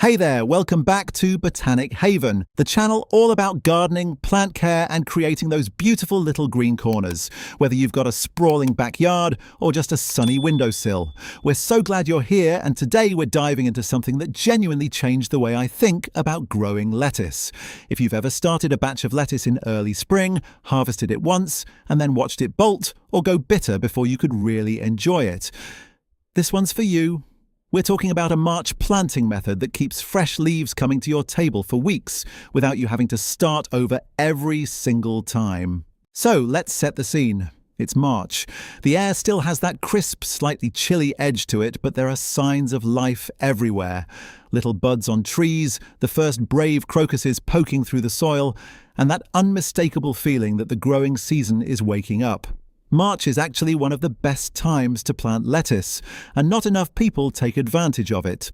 Hey there, welcome back to Botanic Haven, the channel all about gardening, plant care and creating those beautiful little green corners, whether you've got a sprawling backyard or just a sunny windowsill. We're so glad you're here, and today we're diving into something that genuinely changed the way I think about growing lettuce. If you've ever started a batch of lettuce in early spring, harvested it once, and then watched it bolt or go bitter before you could really enjoy it, this one's for you. We're talking about a March planting method that keeps fresh leaves coming to your table for weeks without you having to start over every single time. So let's set the scene. It's March. The air still has that crisp, slightly chilly edge to it, but there are signs of life everywhere. Little buds on trees, the first brave crocuses poking through the soil, and that unmistakable feeling that the growing season is waking up. March is actually one of the best times to plant lettuce, and not enough people take advantage of it.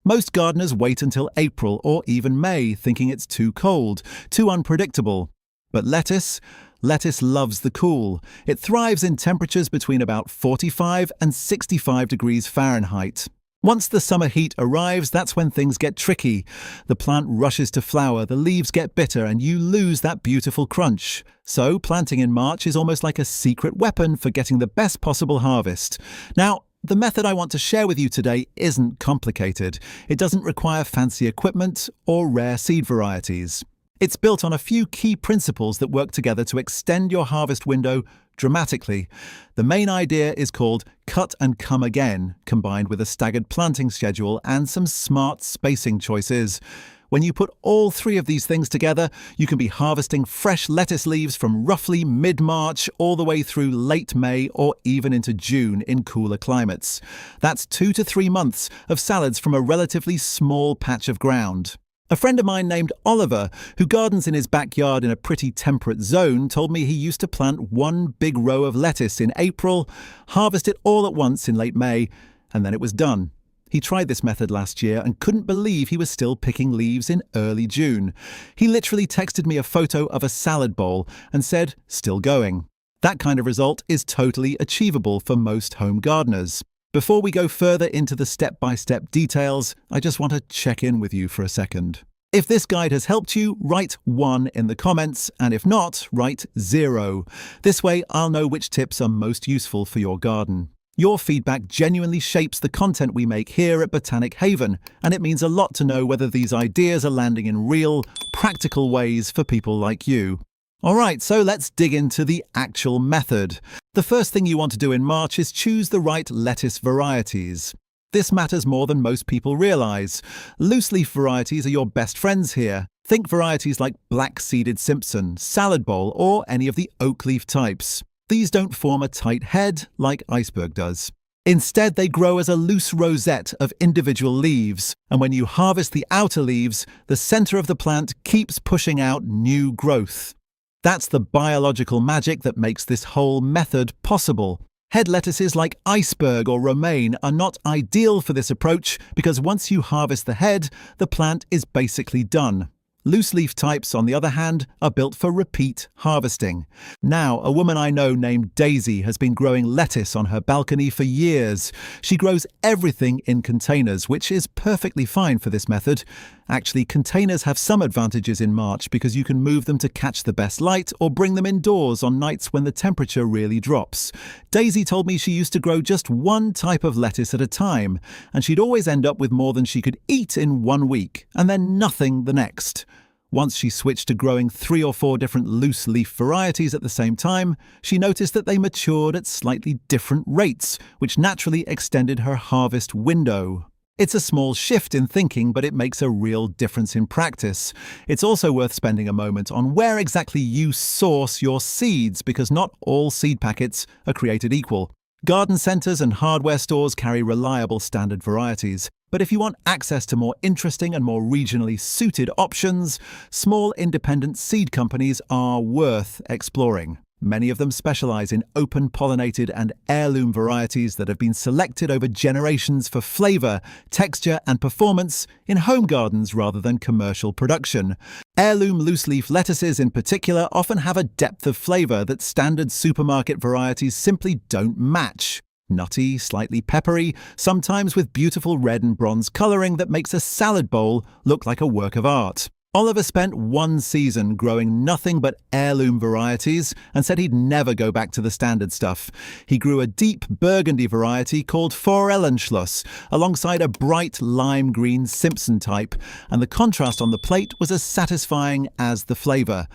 Most gardeners wait until April or even May, thinking it's too cold, too unpredictable. But lettuce loves the cool. It thrives in temperatures between about 45 and 65 degrees Fahrenheit. Once the summer heat arrives, that's when things get tricky. The plant rushes to flower, the leaves get bitter, and you lose that beautiful crunch. So planting in March is almost like a secret weapon for getting the best possible harvest. Now, the method I want to share with you today isn't complicated. It doesn't require fancy equipment or rare seed varieties. It's built on a few key principles that work together to extend your harvest window dramatically. The main idea is called cut and come again, combined with a staggered planting schedule and some smart spacing choices. When you put all three of these things together, you can be harvesting fresh lettuce leaves from roughly mid-March all the way through late May or even into June in cooler climates. That's 2 to 3 months of salads from a relatively small patch of ground. A friend of mine named Oliver, who gardens in his backyard in a pretty temperate zone, told me he used to plant one big row of lettuce in April, harvest it all at once in late May, and then it was done. He tried this method last year and couldn't believe he was still picking leaves in early June. He literally texted me a photo of a salad bowl and said, "Still going." That kind of result is totally achievable for most home gardeners. Before we go further into the step-by-step details, I just want to check in with you for a second. If this guide has helped you, write 1 in the comments, and if not, write 0. This way, I'll know which tips are most useful for your garden. Your feedback genuinely shapes the content we make here at Botanic Haven, and it means a lot to know whether these ideas are landing in real, practical ways for people like you. Alright, so let's dig into the actual method. The first thing you want to do in March is choose the right lettuce varieties. This matters more than most people realise. Loose-leaf varieties are your best friends here. Think varieties like black-seeded Simpson, salad bowl, or any of the oak leaf types. These don't form a tight head like iceberg does. Instead, they grow as a loose rosette of individual leaves, and when you harvest the outer leaves, the centre of the plant keeps pushing out new growth. That's the biological magic that makes this whole method possible. Head lettuces like iceberg or romaine are not ideal for this approach because once you harvest the head, the plant is basically done. Loose leaf types, on the other hand, are built for repeat harvesting. Now, a woman I know named Daisy has been growing lettuce on her balcony for years. She grows everything in containers, which is perfectly fine for this method. Actually, containers have some advantages in March because you can move them to catch the best light or bring them indoors on nights when the temperature really drops. Daisy told me she used to grow just one type of lettuce at a time, and she'd always end up with more than she could eat in 1 week, and then nothing the next. Once she switched to growing 3 or 4 different loose-leaf varieties at the same time, she noticed that they matured at slightly different rates, which naturally extended her harvest window. It's a small shift in thinking, but it makes a real difference in practice. It's also worth spending a moment on where exactly you source your seeds, because not all seed packets are created equal. Garden centres and hardware stores carry reliable standard varieties. But if you want access to more interesting and more regionally suited options, small independent seed companies are worth exploring. Many of them specialize in open-pollinated and heirloom varieties that have been selected over generations for flavor, texture, and performance in home gardens rather than commercial production. Heirloom loose-leaf lettuces in particular often have a depth of flavor that standard supermarket varieties simply don't match. Nutty, slightly peppery, sometimes with beautiful red and bronze colouring that makes a salad bowl look like a work of art. Oliver spent one season growing nothing but heirloom varieties and said he'd never go back to the standard stuff. He grew a deep burgundy variety called Forellenschluss alongside a bright lime green Simpson type, and the contrast on the plate was as satisfying as the flavour.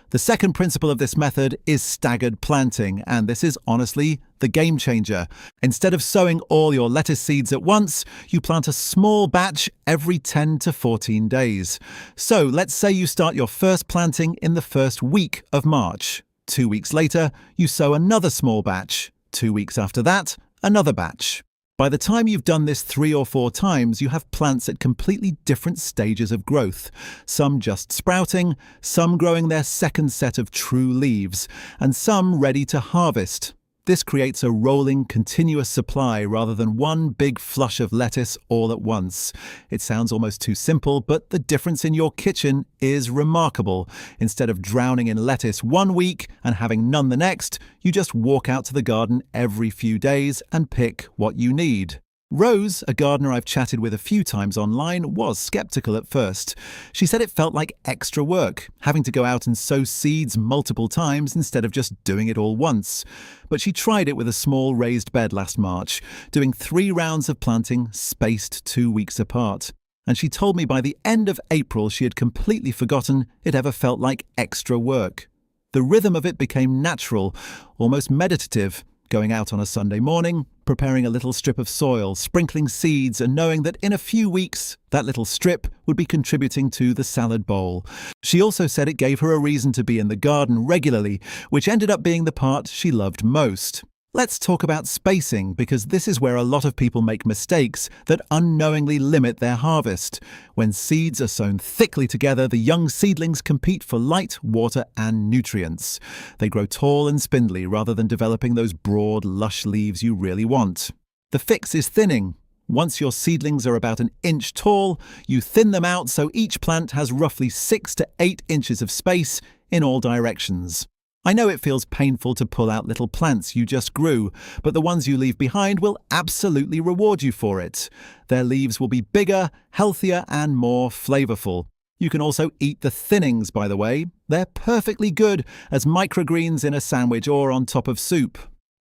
The second principle of this method is staggered planting, and this is honestly the game changer. Instead of sowing all your lettuce seeds at once, you plant a small batch every 10 to 14 days. So let's say you start your first planting in the first week of March. 2 weeks later, you sow another small batch. 2 weeks after that, another batch. By the time you've done this 3 or 4 times, you have plants at completely different stages of growth. Some just sprouting, some growing their second set of true leaves, and some ready to harvest. This creates a rolling, continuous supply rather than one big flush of lettuce all at once. It sounds almost too simple, but the difference in your kitchen is remarkable. Instead of drowning in lettuce 1 week and having none the next, you just walk out to the garden every few days and pick what you need. Rose, a gardener I've chatted with a few times online, was skeptical at first. She said it felt like extra work, having to go out and sow seeds multiple times instead of just doing it all once. But she tried it with a small raised bed last March, doing 3 rounds of planting spaced 2 weeks apart. And she told me by the end of April she had completely forgotten it ever felt like extra work. The rhythm of it became natural, almost meditative. Going out on a Sunday morning, preparing a little strip of soil, sprinkling seeds, and knowing that in a few weeks, that little strip would be contributing to the salad bowl. She also said it gave her a reason to be in the garden regularly, which ended up being the part she loved most. Let's talk about spacing, because this is where a lot of people make mistakes that unknowingly limit their harvest. When seeds are sown thickly together, the young seedlings compete for light, water, and nutrients. They grow tall and spindly rather than developing those broad, lush leaves you really want. The fix is thinning. Once your seedlings are about an inch tall, you thin them out so each plant has roughly 6 to 8 inches of space in all directions. I know it feels painful to pull out little plants you just grew, but the ones you leave behind will absolutely reward you for it. Their leaves will be bigger, healthier, and more flavorful. You can also eat the thinnings, by the way. They're perfectly good as microgreens in a sandwich or on top of soup.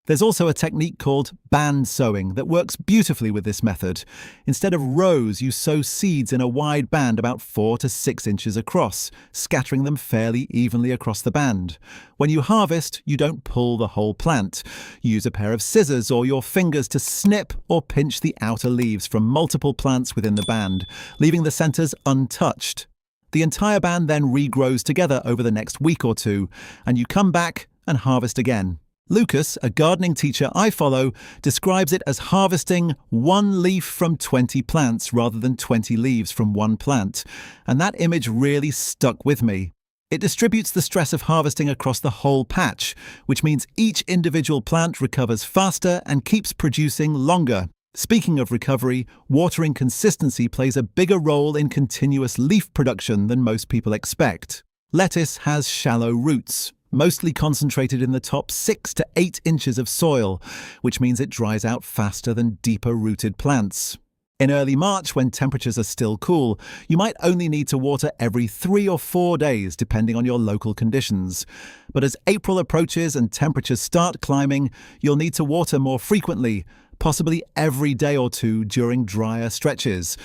There's also a technique called band sowing that works beautifully with this method. Instead of rows, you sow seeds in a wide band about 4 to 6 inches across, scattering them fairly evenly across the band. When you harvest, you don't pull the whole plant. You use a pair of scissors or your fingers to snip or pinch the outer leaves from multiple plants within the band, leaving the centers untouched. The entire band then regrows together over the next week or 2, and you come back and harvest again. Lucas, a gardening teacher I follow, describes it as harvesting 1 leaf from 20 plants rather than 20 leaves from 1 plant, and that image really stuck with me. It distributes the stress of harvesting across the whole patch, which means each individual plant recovers faster and keeps producing longer. Speaking of recovery, watering consistency plays a bigger role in continuous leaf production than most people expect. Lettuce has shallow roots, mostly concentrated in the top 6 to 8 inches of soil, which means it dries out faster than deeper-rooted plants. In early March, when temperatures are still cool, you might only need to water every 3 or 4 days, depending on your local conditions. But as April approaches and temperatures start climbing, you'll need to water more frequently, possibly every day or 2 during drier stretches.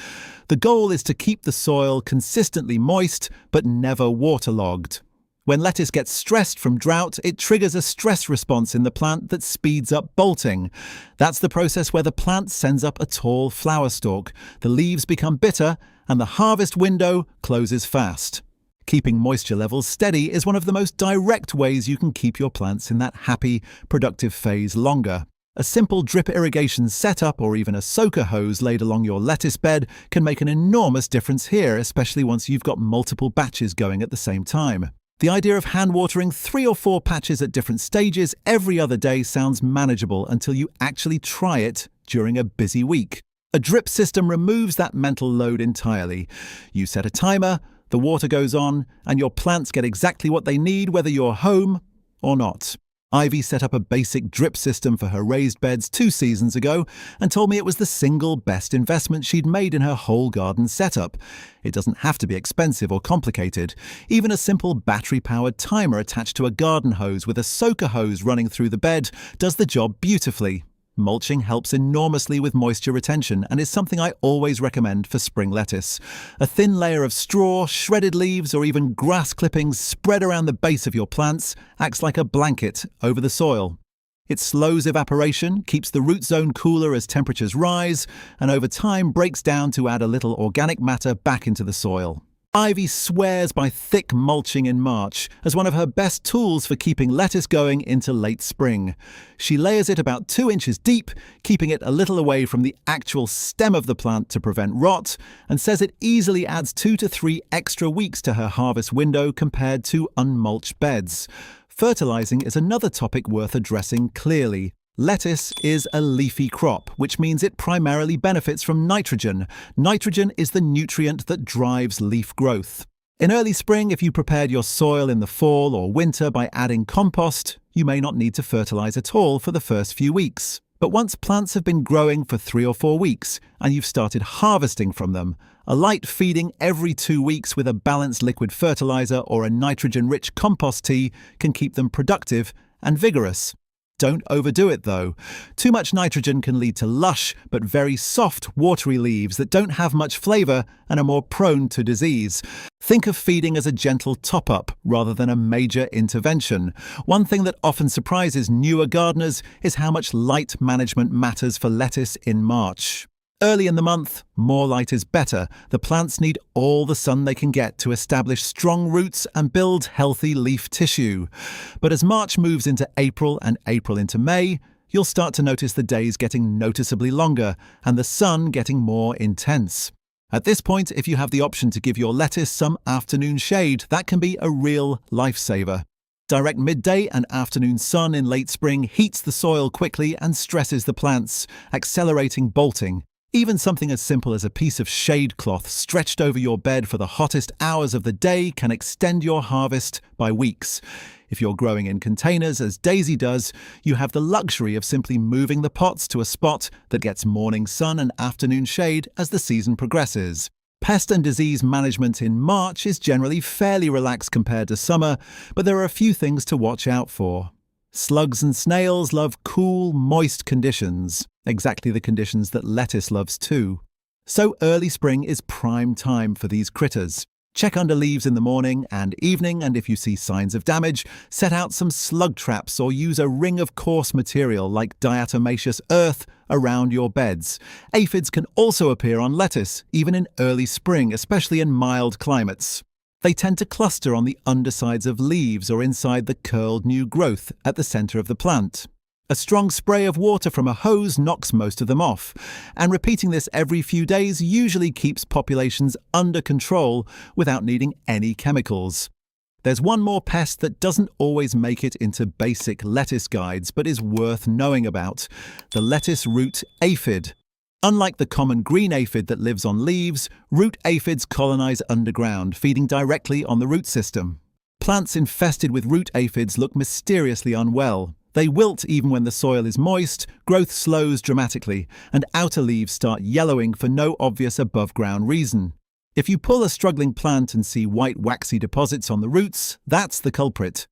The goal is to keep the soil consistently moist, but never waterlogged. When lettuce gets stressed from drought, it triggers a stress response in the plant that speeds up bolting. That's the process where the plant sends up a tall flower stalk, the leaves become bitter, and the harvest window closes fast. Keeping moisture levels steady is one of the most direct ways you can keep your plants in that happy, productive phase longer. A simple drip irrigation setup or even a soaker hose laid along your lettuce bed can make an enormous difference here, especially once you've got multiple batches going at the same time. The idea of hand watering 3 or 4 patches at different stages every other day sounds manageable until you actually try it during a busy week. A drip system removes that mental load entirely. You set a timer, the water goes on, and your plants get exactly what they need whether you're home or not. Ivy set up a basic drip system for her raised beds 2 seasons ago and told me it was the single best investment she'd made in her whole garden setup. It doesn't have to be expensive or complicated. Even a simple battery-powered timer attached to a garden hose with a soaker hose running through the bed does the job beautifully. Mulching helps enormously with moisture retention and is something I always recommend for spring lettuce. A thin layer of straw, shredded leaves, or even grass clippings spread around the base of your plants acts like a blanket over the soil. It slows evaporation, keeps the root zone cooler as temperatures rise, and over time breaks down to add a little organic matter back into the soil. Ivy swears by thick mulching in March as one of her best tools for keeping lettuce going into late spring. She layers it about 2 inches deep, keeping it a little away from the actual stem of the plant to prevent rot, and says it easily adds 2 to 3 extra weeks to her harvest window compared to unmulched beds. Fertilizing is another topic worth addressing clearly. Lettuce is a leafy crop, which means it primarily benefits from nitrogen. Nitrogen is the nutrient that drives leaf growth. In early spring, if you prepared your soil in the fall or winter by adding compost, you may not need to fertilize at all for the first few weeks. But once plants have been growing for 3 or 4 weeks and you've started harvesting from them, a light feeding every 2 weeks with a balanced liquid fertilizer or a nitrogen-rich compost tea can keep them productive and vigorous. Don't overdo it though. Too much nitrogen can lead to lush but very soft, watery leaves that don't have much flavor and are more prone to disease. Think of feeding as a gentle top-up rather than a major intervention. One thing that often surprises newer gardeners is how much light management matters for lettuce in March. Early in the month, more light is better. The plants need all the sun they can get to establish strong roots and build healthy leaf tissue. But as March moves into April and April into May, you'll start to notice the days getting noticeably longer and the sun getting more intense. At this point, if you have the option to give your lettuce some afternoon shade, that can be a real lifesaver. Direct midday and afternoon sun in late spring heats the soil quickly and stresses the plants, accelerating bolting. Even something as simple as a piece of shade cloth stretched over your bed for the hottest hours of the day can extend your harvest by weeks. If you're growing in containers, as Daisy does, you have the luxury of simply moving the pots to a spot that gets morning sun and afternoon shade as the season progresses. Pest and disease management in March is generally fairly relaxed compared to summer, but there are a few things to watch out for. Slugs and snails love cool, moist conditions, exactly the conditions that lettuce loves too. So early spring is prime time for these critters. Check under leaves in the morning and evening, and if you see signs of damage, set out some slug traps or use a ring of coarse material like diatomaceous earth around your beds. Aphids can also appear on lettuce, even in early spring, especially in mild climates. They tend to cluster on the undersides of leaves or inside the curled new growth at the center of the plant. A strong spray of water from a hose knocks most of them off, and repeating this every few days usually keeps populations under control without needing any chemicals. There's one more pest that doesn't always make it into basic lettuce guides but is worth knowing about: the lettuce root aphid. Unlike the common green aphid that lives on leaves, root aphids colonize underground, feeding directly on the root system. Plants infested with root aphids look mysteriously unwell. They wilt even when the soil is moist, growth slows dramatically, and outer leaves start yellowing for no obvious above-ground reason. If you pull a struggling plant and see white waxy deposits on the roots, that's the culprit.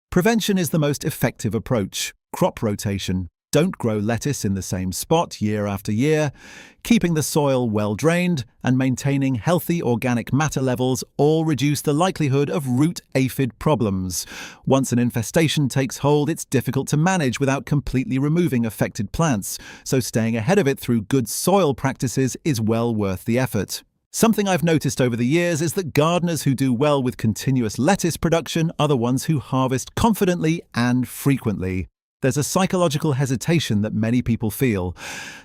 Prevention is the most effective approach. Crop rotation. Don't grow lettuce in the same spot year after year. Keeping the soil well drained and maintaining healthy organic matter levels all reduce the likelihood of root aphid problems. Once an infestation takes hold, it's difficult to manage without completely removing affected plants, so staying ahead of it through good soil practices is well worth the effort. Something I've noticed over the years is that gardeners who do well with continuous lettuce production are the ones who harvest confidently and frequently. There's a psychological hesitation that many people feel.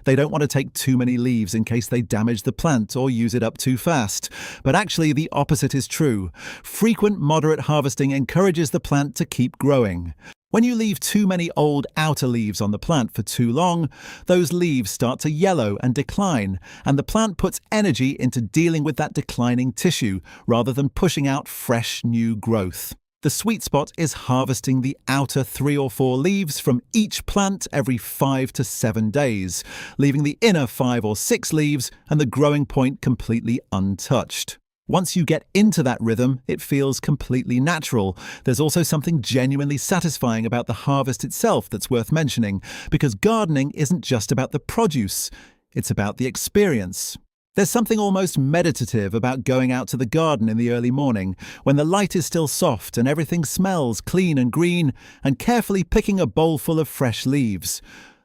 They don't want to take too many leaves in case they damage the plant or use it up too fast. But actually, the opposite is true. Frequent, moderate harvesting encourages the plant to keep growing. When you leave too many old outer leaves on the plant for too long, those leaves start to yellow and decline, and the plant puts energy into dealing with that declining tissue rather than pushing out fresh new growth. The sweet spot is harvesting the outer 3 or 4 leaves from each plant every 5 to 7 days, leaving the inner 5 or 6 leaves and the growing point completely untouched. Once you get into that rhythm, it feels completely natural. There's also something genuinely satisfying about the harvest itself that's worth mentioning, because gardening isn't just about the produce, it's about the experience. There's something almost meditative about going out to the garden in the early morning, when the light is still soft and everything smells clean and green, and carefully picking a bowl full of fresh leaves.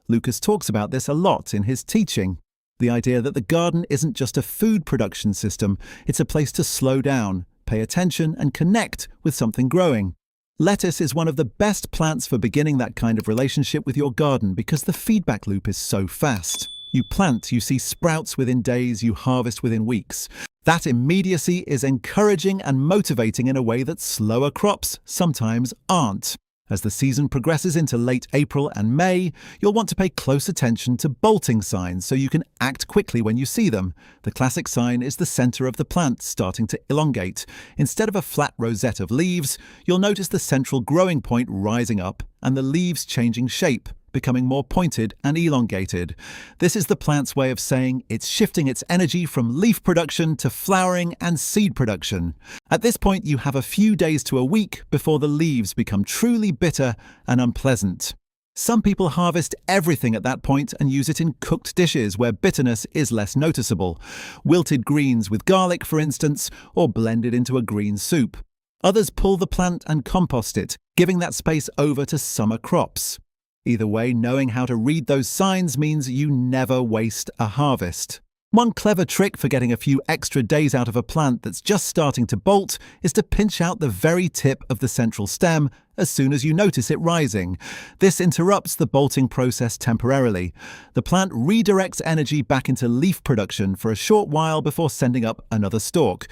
Lucas talks about this a lot in his teaching. The idea that the garden isn't just a food production system, it's a place to slow down, pay attention, and connect with something growing. Lettuce is one of the best plants for beginning that kind of relationship with your garden because the feedback loop is so fast. You plant, you see sprouts within days, you harvest within weeks. That immediacy is encouraging and motivating in a way that slower crops sometimes aren't. As the season progresses into late April and May, you'll want to pay close attention to bolting signs so you can act quickly when you see them. The classic sign is the center of the plant starting to elongate. Instead of a flat rosette of leaves, you'll notice the central growing point rising up and the leaves changing shape, becoming more pointed and elongated. This is the plant's way of saying it's shifting its energy from leaf production to flowering and seed production. At this point, you have a few days to a week before the leaves become truly bitter and unpleasant. Some people harvest everything at that point and use it in cooked dishes where bitterness is less noticeable. Wilted greens with garlic, for instance, or blended into a green soup. Others pull the plant and compost it, giving that space over to summer crops. Either way, knowing how to read those signs means you never waste a harvest. One clever trick for getting a few extra days out of a plant that's just starting to bolt is to pinch out the very tip of the central stem as soon as you notice it rising. This interrupts the bolting process temporarily. The plant redirects energy back into leaf production for a short while before sending up another stalk.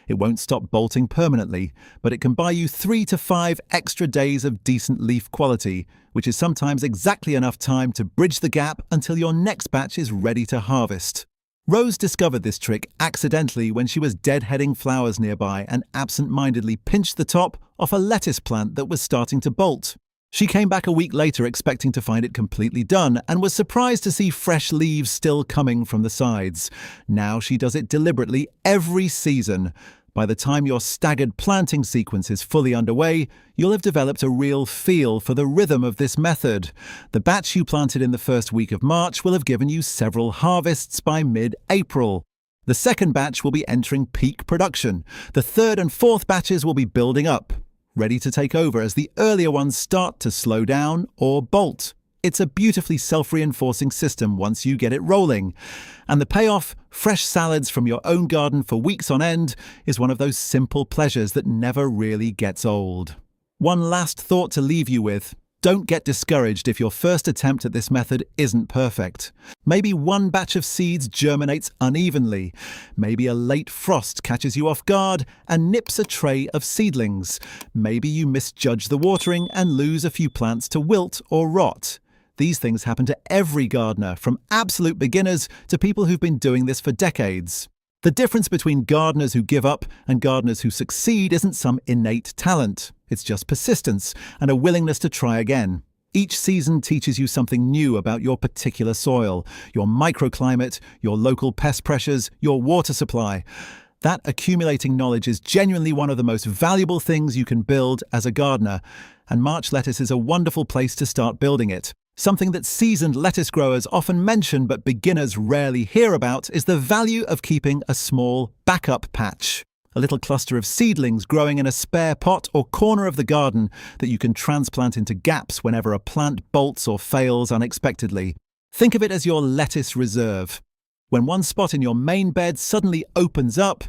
It won't stop bolting permanently, but it can buy you 3 to 5 extra days of decent leaf quality, which is sometimes exactly enough time to bridge the gap until your next batch is ready to harvest. Rose discovered this trick accidentally when she was deadheading flowers nearby and absent-mindedly pinched the top off a lettuce plant that was starting to bolt. She came back a week later expecting to find it completely done and was surprised to see fresh leaves still coming from the sides. Now she does it deliberately every season. By the time your staggered planting sequence is fully underway, you'll have developed a real feel for the rhythm of this method. The batch you planted in the first week of March will have given you several harvests by mid-April. The second batch will be entering peak production. The third and fourth batches will be building up, ready to take over as the earlier ones start to slow down or bolt. It's a beautifully self-reinforcing system once you get it rolling. And the payoff, fresh salads from your own garden for weeks on end, is one of those simple pleasures that never really gets old. One last thought to leave you with. Don't get discouraged if your first attempt at this method isn't perfect. Maybe one batch of seeds germinates unevenly. Maybe a late frost catches you off guard and nips a tray of seedlings. Maybe you misjudge the watering and lose a few plants to wilt or rot. These things happen to every gardener, from absolute beginners to people who've been doing this for decades. The difference between gardeners who give up and gardeners who succeed isn't some innate talent. It's just persistence and a willingness to try again. Each season teaches you something new about your particular soil, your microclimate, your local pest pressures, your water supply. That accumulating knowledge is genuinely one of the most valuable things you can build as a gardener, and March lettuce is a wonderful place to start building it. Something that seasoned lettuce growers often mention but beginners rarely hear about is the value of keeping a small backup patch. A little cluster of seedlings growing in a spare pot or corner of the garden that you can transplant into gaps whenever a plant bolts or fails unexpectedly. Think of it as your lettuce reserve. When one spot in your main bed suddenly opens up,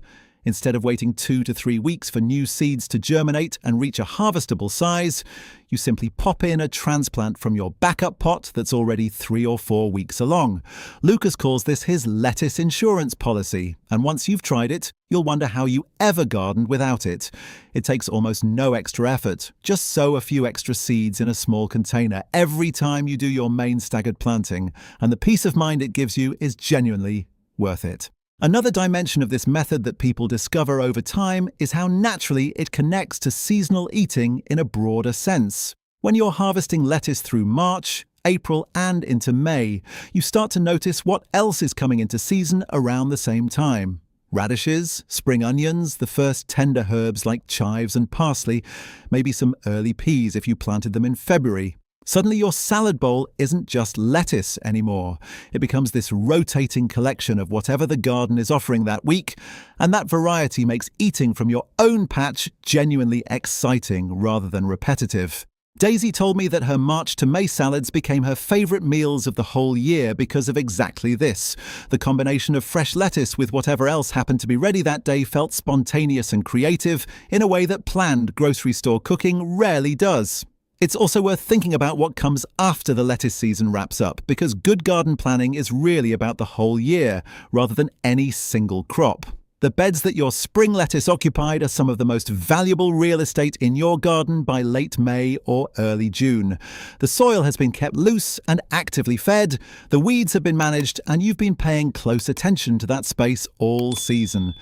instead of waiting 2 to 3 weeks for new seeds to germinate and reach a harvestable size, you simply pop in a transplant from your backup pot that's already 3 or 4 weeks along. Lucas calls this his lettuce insurance policy, and once you've tried it, you'll wonder how you ever gardened without it. It takes almost no extra effort. Just sow a few extra seeds in a small container every time you do your main staggered planting, and the peace of mind it gives you is genuinely worth it. Another dimension of this method that people discover over time is how naturally it connects to seasonal eating in a broader sense. When you're harvesting lettuce through March, April, and into May, you start to notice what else is coming into season around the same time. Radishes, spring onions, the first tender herbs like chives and parsley, maybe some early peas if you planted them in February. Suddenly your salad bowl isn't just lettuce anymore. It becomes this rotating collection of whatever the garden is offering that week, and that variety makes eating from your own patch genuinely exciting rather than repetitive. Daisy told me that her March to May salads became her favourite meals of the whole year because of exactly this. The combination of fresh lettuce with whatever else happened to be ready that day felt spontaneous and creative in a way that planned grocery store cooking rarely does. It's also worth thinking about what comes after the lettuce season wraps up, because good garden planning is really about the whole year, rather than any single crop. The beds that your spring lettuce occupied are some of the most valuable real estate in your garden by late May or early June. The soil has been kept loose and actively fed, the weeds have been managed, and you've been paying close attention to that space all season.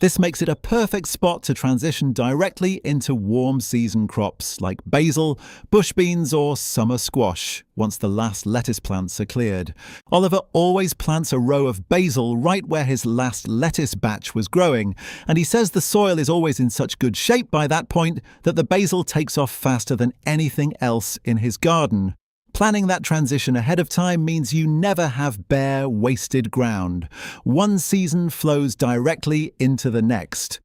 This makes it a perfect spot to transition directly into warm season crops like basil, bush beans, or summer squash once the last lettuce plants are cleared. Oliver always plants a row of basil right where his last lettuce batch was growing, and he says the soil is always in such good shape by that point that the basil takes off faster than anything else in his garden. Planning that transition ahead of time means you never have bare, wasted ground. One season flows directly into the next.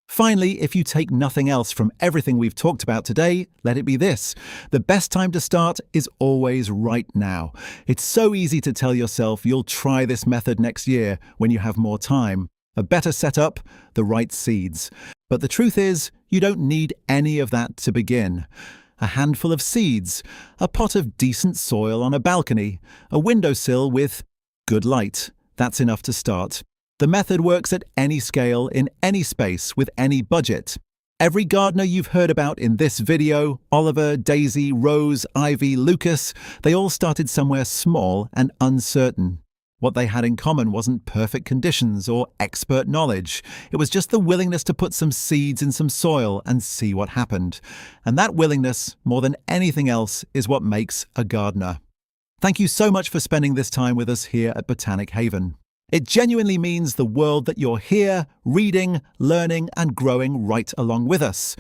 Finally, if you take nothing else from everything we've talked about today, let it be this. The best time to start is always right now. It's so easy to tell yourself you'll try this method next year when you have more time. A better setup, the right seeds. But the truth is, you don't need any of that to begin. A handful of seeds, a pot of decent soil on a balcony, a windowsill with good light. That's enough to start. The method works at any scale, in any space, with any budget. Every gardener you've heard about in this video, Oliver, Daisy, Rose, Ivy, Lucas, they all started somewhere small and uncertain. What they had in common wasn't perfect conditions or expert knowledge. It was just the willingness to put some seeds in some soil and see what happened. And that willingness, more than anything else, is what makes a gardener. Thank you so much for spending this time with us here at Botanic Haven. It genuinely means the world that you're here, reading, learning, and growing right along with us.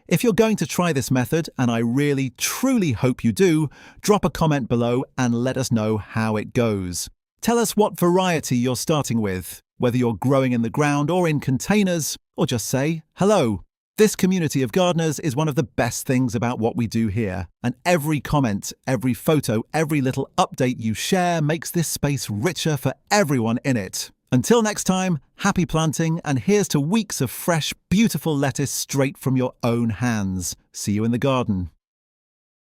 If you're going to try this method, and I really, truly hope you do, drop a comment below and let us know how it goes. Tell us what variety you're starting with, whether you're growing in the ground or in containers, or just say hello. This community of gardeners is one of the best things about what we do here, and every comment, every photo, every little update you share makes this space richer for everyone in it. Until next time, happy planting, and here's to weeks of fresh, beautiful lettuce straight from your own hands. See you in the garden.